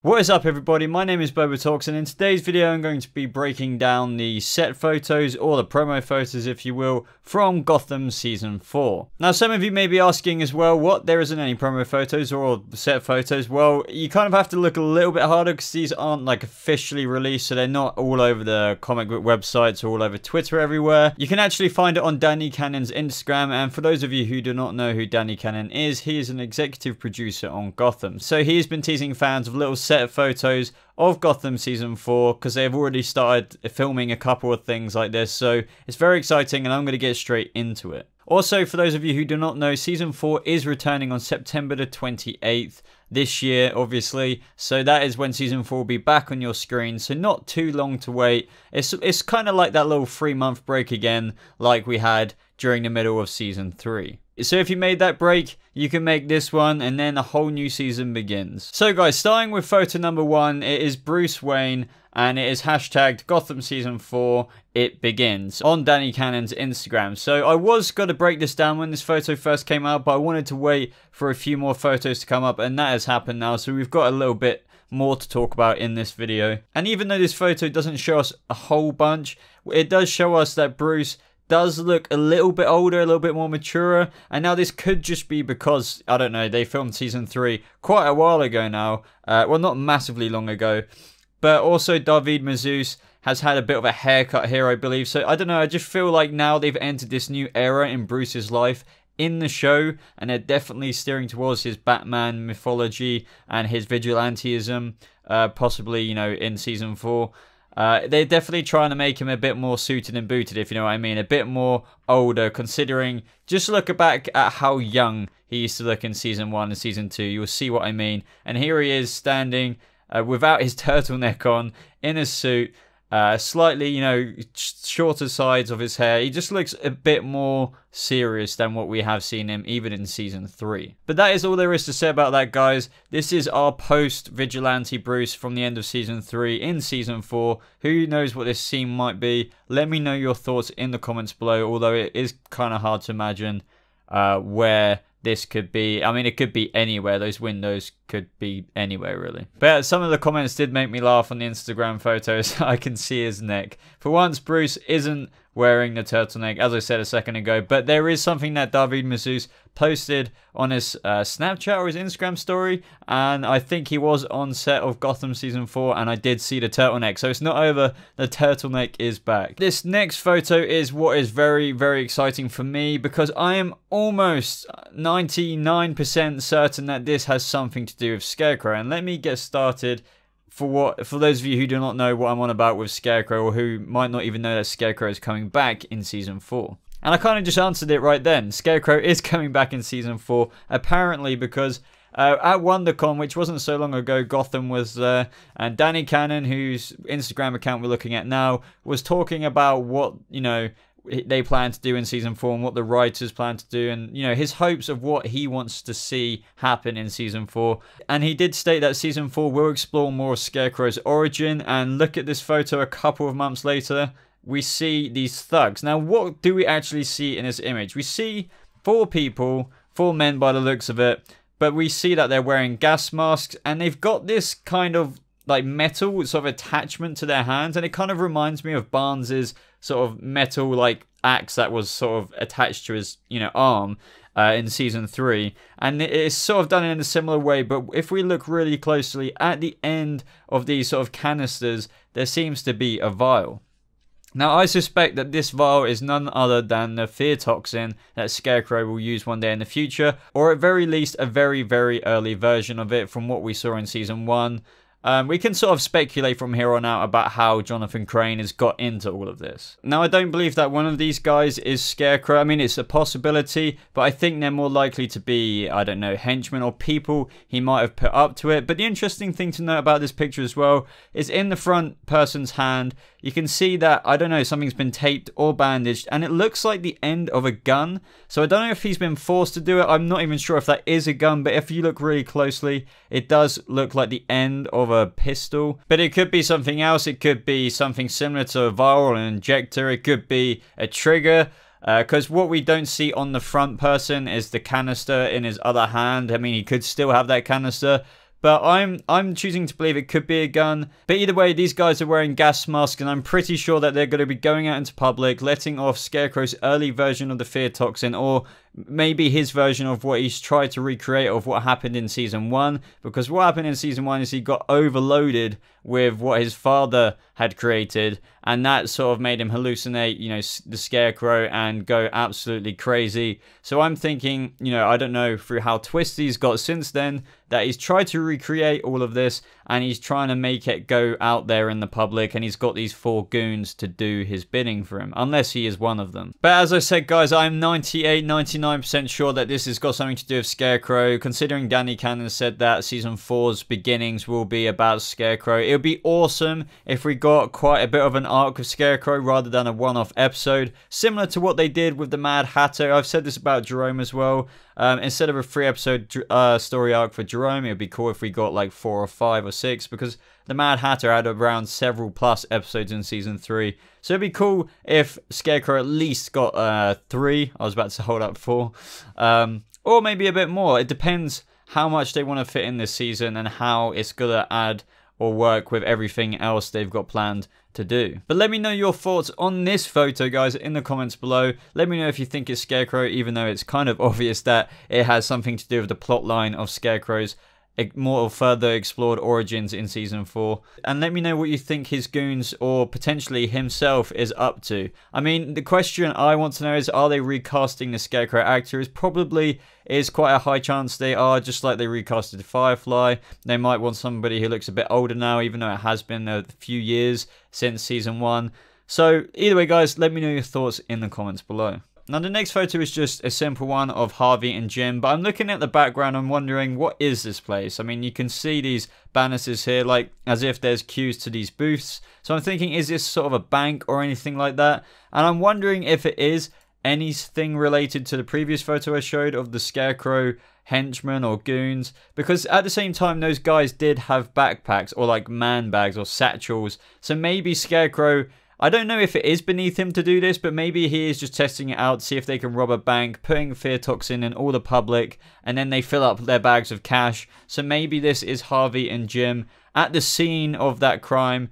What is up everybody, my name is BobaTalks, and in today's video I'm going to be breaking down the set photos, or the promo photos if you will, from Gotham Season 4. Now some of you may be asking as well, what, there isn't any promo photos or set photos? Well, you kind of have to look a little bit harder because these aren't like officially released, so they're not all over the comic book websites or all over Twitter everywhere. You can actually find it on Danny Cannon's Instagram, and for those of you who do not know who Danny Cannon is, he is an executive producer on Gotham. So he's been teasing fans of little set photos of Gotham Season 4 because they've already started filming a couple of things like this, so it's very exciting and I'm going to get straight into it. Also, for those of you who do not know, Season 4 is returning on September the 28th this year, obviously, so that is when Season 4 will be back on your screen, so not too long to wait. It's kind of like that little 3-month break again like we had during the middle of Season 3. So if you made that break, you can make this one, and then a whole new season begins. So guys, starting with photo number 1, it is Bruce Wayne, and it is hashtagged Gotham Season 4, it begins, on Danny Cannon's Instagram. So I was going to break this down when this photo first came out, but I wanted to wait for a few more photos to come up, and that has happened now, so we've got a little bit more to talk about in this video. And even though this photo doesn't show us a whole bunch, it does show us that Bruce does look a little bit older, a little bit more mature, and now this could just be because, I don't know, they filmed Season 3 quite a while ago now, well, not massively long ago, but also David Mazouz has had a bit of a haircut here, I believe, so I don't know, I just feel like now they've entered this new era in Bruce's life in the show, and they're definitely steering towards his Batman mythology and his vigilantism, possibly, you know, in Season 4. They're definitely trying to make him a bit more suited and booted, if you know what I mean. A bit more older, considering, just look back at how young he used to look in Season 1 and Season 2. You'll see what I mean. And here he is standing without his turtleneck on, in a suit, slightly, you know, shorter sides of his hair. He just looks a bit more serious than what we have seen him even in Season 3. But that is all there is to say about that, guys. This is our post-vigilante Bruce from the end of Season 3 in Season 4. Who knows what this scene might be? Let me know your thoughts in the comments below, although it is kind of hard to imagine where this could be. I mean, it could be anywhere. Those windows could be anywhere, really. But some of the comments did make me laugh on the Instagram photos. I can see his neck. For once, Bruce isn't wearing the turtleneck, as I said a second ago, but there is something that David Mazouz posted on his Snapchat or his Instagram story, and I think he was on set of Gotham Season 4, and I did see the turtleneck, so it's not over, the turtleneck is back. This next photo is what is very, very exciting for me, because I am almost 99% certain that this has something to do with Scarecrow, and let me get started. For those of you who do not know what I'm on about with Scarecrow, or who might not even know that Scarecrow is coming back in Season 4. And I kind of just answered it right then. Scarecrow is coming back in Season 4, apparently, because at WonderCon, which wasn't so long ago, Gotham was there, and Danny Cannon, whose Instagram account we're looking at now, was talking about what, you know, they plan to do in Season 4 and what the writers plan to do, and, you know, his hopes of what he wants to see happen in Season 4. And he did state that Season 4 will explore more of Scarecrow's origin, and look at this photo a couple of months later, we see these thugs. Now, what do we actually see in this image? We see 4 people, 4 men by the looks of it, but we see that they're wearing gas masks, and they've got this kind of like metal sort of attachment to their hands, and it kind of reminds me of Barnes's sort of metal like axe that was sort of attached to his, you know, arm in Season 3, and it's sort of done in a similar way. But if we look really closely at the end of these sort of canisters, there seems to be a vial. Now, I suspect that this vial is none other than the fear toxin that Scarecrow will use one day in the future, or at very least a very, very early version of it from what we saw in Season 1. We can sort of speculate from here on out about how Jonathan Crane has got into all of this. Now, I don't believe that one of these guys is Scarecrow. I mean, it's a possibility, but I think they're more likely to be, I don't know, henchmen or people he might have put up to it. But the interesting thing to note about this picture as well is in the front person's hand, you can see that, I don't know, something's been taped or bandaged, and it looks like the end of a gun. So I don't know if he's been forced to do it. I'm not even sure if that is a gun, but if you look really closely, it does look like the end of a pistol. But it could be something else. It could be something similar to a vial or an injector. It could be a trigger. Because what we don't see on the front person is the canister in his other hand. I mean, he could still have that canister, but I'm choosing to believe it could be a gun. But either way, these guys are wearing gas masks, and I'm pretty sure that they're going to be going out into public, letting off Scarecrow's early version of the fear toxin, or maybe his version of what he's tried to recreate of what happened in season 1, because what happened in season 1 is he got overloaded with what his father had created, and that sort of made him hallucinate, you know, the Scarecrow and go absolutely crazy. So I'm thinking, you know, I don't know through how twisted he's got since then, that he's tried to recreate all of this, and he's trying to make it go out there in the public, and he's got these 4 goons to do his bidding for him, unless he is one of them. But as I said, guys, I'm 99% sure that this has got something to do with Scarecrow, considering Danny Cannon said that season 4's beginnings will be about Scarecrow. It would be awesome if we got quite a bit of an arc of Scarecrow rather than a one-off episode, similar to what they did with the Mad Hatter. I've said this about Jerome as well. Instead of a 3-episode story arc for Jerome, it would be cool if we got like 4 or 5 or 6, because the Mad Hatter had around several plus episodes in season 3. So it'd be cool if Scarecrow at least got 3. I was about to hold up 4. Or maybe a bit more. It depends how much they want to fit in this season and how it's going to add or work with everything else they've got planned to do. But let me know your thoughts on this photo, guys, in the comments below. Let me know if you think it's Scarecrow, even though it's kind of obvious that it has something to do with the plot line of Scarecrow's more further explored origins in season 4. And let me know what you think his goons or potentially himself is up to. I mean, the question I want to know is, are they recasting the Scarecrow actor? Is quite a high chance they are, just like they recasted Firefly. They might want somebody who looks a bit older now, even though it has been a few years since season 1. So either way, guys, let me know your thoughts in the comments below. Now, the next photo is just a simple one of Harvey and Jim, but I'm looking at the background and wondering, what is this place? I mean, you can see these banners here, like, as if there's queues to these booths. So I'm thinking, is this sort of a bank or anything like that? And I'm wondering if it is anything related to the previous photo I showed of the Scarecrow henchmen or goons, because at the same time, those guys did have backpacks or like man bags or satchels. So maybe Scarecrow, I don't know if it is beneath him to do this, but maybe he is just testing it out, see if they can rob a bank, putting fear toxin in all the public, and then they fill up their bags of cash. So maybe this is Harvey and Jim at the scene of that crime,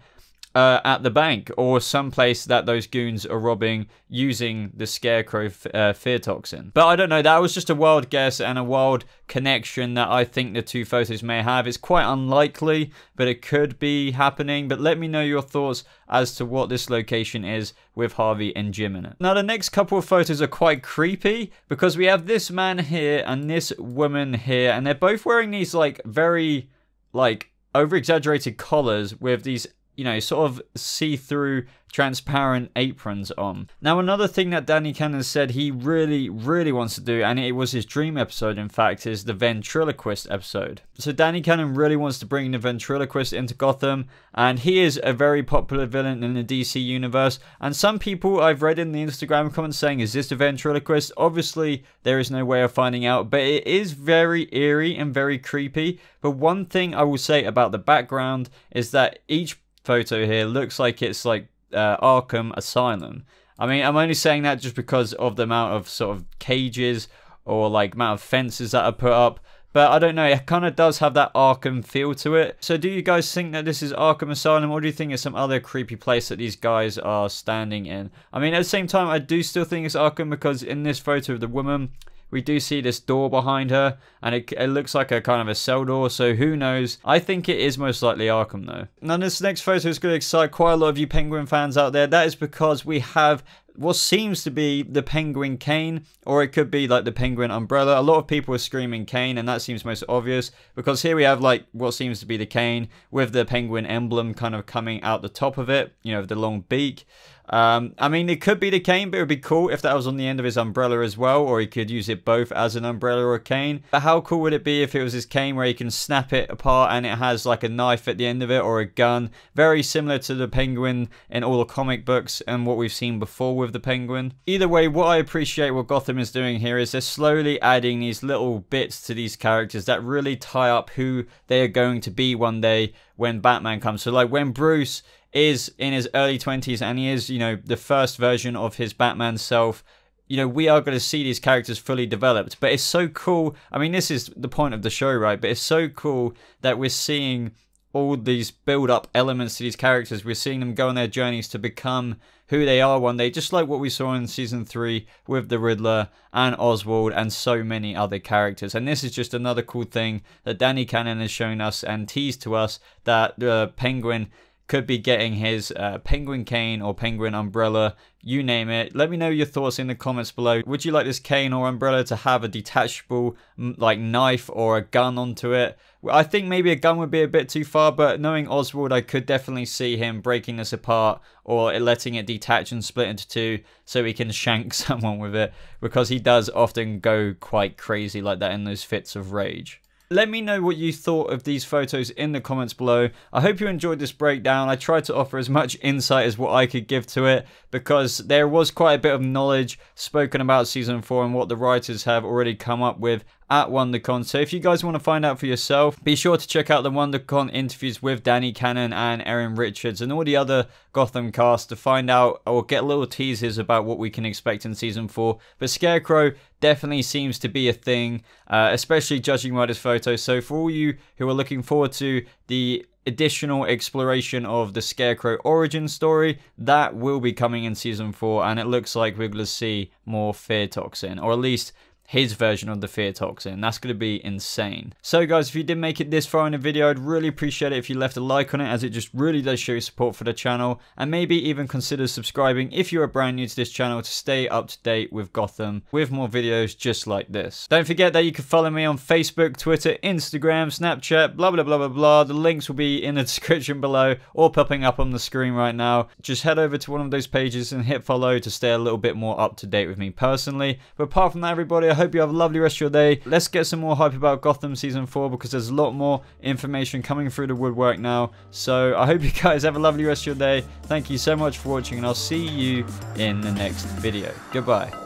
at the bank, or someplace that those goons are robbing using the Scarecrow fear toxin. But I don't know, that was just a wild guess and a wild connection that I think the 2 photos may have. It's quite unlikely, but it could be happening. But let me know your thoughts as to what this location is with Harvey and Jim in it. Now, the next couple of photos are quite creepy, because we have this man here and this woman here, and they're both wearing these like very like over-exaggerated collars with these, you know, sort of see-through transparent aprons on. Now, another thing that Danny Cannon said he really wants to do, and it was his dream episode in fact, is the ventriloquist episode. So Danny Cannon really wants to bring the ventriloquist into Gotham, and he is a very popular villain in the DC universe, and some people I've read in the Instagram comments saying, is this the ventriloquist? Obviously there is no way of finding out, but it is very eerie and very creepy. But one thing I will say about the background is that each photo here looks like it's like Arkham Asylum. I mean, I'm only saying that just because of the amount of sort of cages or like amount of fences that are put up, but I don't know, it kind of does have that Arkham feel to it. So do you guys think that this is Arkham Asylum, or do you think it's some other creepy place that these guys are standing in? I mean, at the same time, I do still think it's Arkham, because in this photo of the woman, we do see this door behind her, and it looks like a kind of a cell door, so who knows. I think it is most likely Arkham though. Now, this next photo is going to excite quite a lot of you Penguin fans out there. That is because we have what seems to be the Penguin cane, or it could be like the Penguin umbrella. A lot of people are screaming cane, and that seems most obvious, because here we have like what seems to be the cane with the Penguin emblem kind of coming out the top of it, you know, the long beak. I mean, it could be the cane, but it would be cool if that was on the end of his umbrella as well, or he could use it both as an umbrella or a cane. But how cool would it be if it was his cane where he can snap it apart and it has like a knife at the end of it, or a gun, very similar to the Penguin in all the comic books and what we've seen before with the Penguin. Either way, what I appreciate what Gotham is doing here is they're slowly adding these little bits to these characters that really tie up who they are going to be one day when Batman comes. So like when Bruce is in his early 20s and he is, you know, the first version of his Batman self, you know, we are going to see these characters fully developed. But it's so cool. I mean, this is the point of the show, right? But it's so cool that we're seeing all these build-up elements to these characters. We're seeing them go on their journeys to become who they are one day, just like what we saw in Season 3 with the Riddler and Oswald and so many other characters. And this is just another cool thing that Danny Cannon has shown us and teased to us, that the Penguin could be getting his penguin cane or penguin umbrella, you name it. Let me know your thoughts in the comments below. Would you like this cane or umbrella to have a detachable like knife or a gun onto it? I think maybe a gun would be a bit too far, but knowing Oswald, I could definitely see him breaking this apart or letting it detach and split into two so he can shank someone with it, because he does often go quite crazy like that in those fits of rage. Let me know what you thought of these photos in the comments below. I hope you enjoyed this breakdown. I tried to offer as much insight as what I could give to it, because there was quite a bit of knowledge spoken about Season 4 and what the writers have already come up with at WonderCon. So if you guys want to find out for yourself, be sure to check out the WonderCon interviews with Danny Cannon and Erin Richards and all the other Gotham cast to find out or get little teasers about what we can expect in Season 4. But Scarecrow definitely seems to be a thing, especially judging by this photo. So for all you who are looking forward to the additional exploration of the Scarecrow origin story, that will be coming in Season 4, and it looks like we're going to see more Fear Toxin, or at least his version of the Fear Toxin. That's going to be insane. So guys, if you did make it this far in the video, I'd really appreciate it if you left a like on it, as it just really does show your support for the channel, and maybe even consider subscribing if you are brand new to this channel to stay up to date with Gotham with more videos just like this. Don't forget that you can follow me on Facebook, Twitter, Instagram, Snapchat, blah blah blah blah blah. The links will be in the description below or popping up on the screen right now. Just head over to one of those pages and hit follow to stay a little bit more up to date with me personally. But apart from that, everybody, I hope you have a lovely rest of your day. Let's get some more hype about Gotham Season 4, because there's a lot more information coming through the woodwork now. So I hope you guys have a lovely rest of your day. Thank you so much for watching, and I'll see you in the next video. Goodbye.